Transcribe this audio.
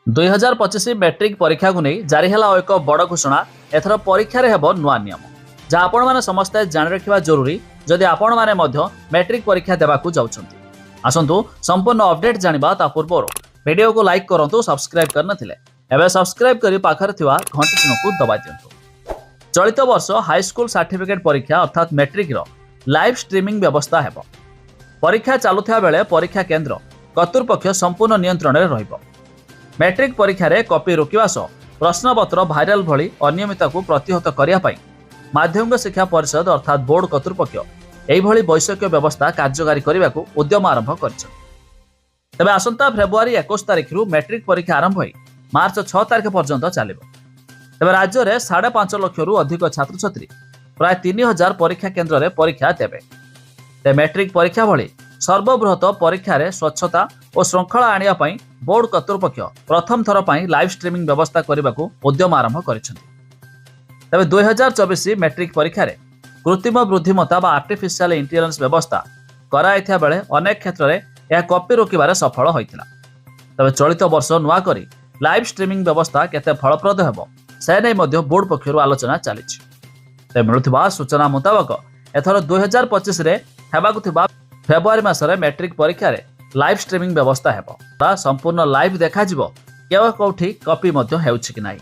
2025 matric परीक्षा को नहीं जारी है एक बड़ घोषणा। एथर परीक्षा रे हेबो नुआ नियम जहाँ आपण माने समस्ते जान रखिबा जरूरी जदि आपण माने मध्य मैट्रिक परीक्षा देबाकू जाउछंती। आसंतु संपूर्ण अपडेट जानिबा ता पूर्व वीडियो को लाइक करंतु, सब्सक्राइब कर नथिले एबे सब्सक्राइब करी पाखर थिवा घंटी चिन्ह को दबाइ दियंतु। चलित वर्ष हाई स्कूल सर्टिफिकेट परीक्षा अर्थात मैट्रिक रो लाइव स्ट्रीमिंग व्यवस्था हेबो। परीक्षा चालुथिया बेले परीक्षा केंद्र कर्तृपक्ष संपूर्ण नियंत्रण रे रहिबो। मैट्रिक परीक्षा रे कॉपी रोकिबा सह प्रश्नपत्र भाइराल भली अनियमितता को प्रतिहत करिया पई माध्यमिक शिक्षा परिषद अर्थात बोर्ड कर्तृपक्ष एही भली वैषयिक व्यवस्था कार्यकारी करने को उद्यम आरंभ करिछन। तबे आसंता फेब्रुआरी 21 तारिख रु मैट्रिक परीक्षा आरंभ होई मार्च 6 तारिख पर्यंत चलिबो। तबे राज्य रे 5.5 लाख रु अधिक छात्र छात्री प्राय 3000 परीक्षा केंद्र रे परीक्षा देबे। ते मैट्रिक परीक्षा भली सर्वबृहत परीक्षा रे स्वच्छता और श्रृंखला आनिया पई बोर्ड कर्तृपक्ष प्रथम थर पई लाइव स्ट्रीमिंग व्यवस्था करने को उद्यम आरंभ करिछन। तबे 2024 मैट्रिक परीक्षा रे कृत्रिम बुद्धिमत्ता बा आर्टिफिशियल इंटेलिजेंस व्यवस्था कराइथिया बेले अनेक क्षेत्र में यह कॉपी रोकिबारे सफल होइतिला। तबे चलित वर्ष नुआ करी लाइव स्ट्रीमिंग व्यवस्था केते फलप्रद हेबो से नै मध्य बोर्ड पक्षरु आलोचना चलिछि। ते मिलुथिबा सूचना मुताबक एथर 2025 रे हेबाकु थिबा फेब्रुआरी मासरे मैट्रिक परीक्षा रे लाइव स्ट्रीमिंग व्यवस्था हेबो। संपूर्ण लाइव देखा जिवो केव कोठी कॉपी मध्य हेउछि कि नाही।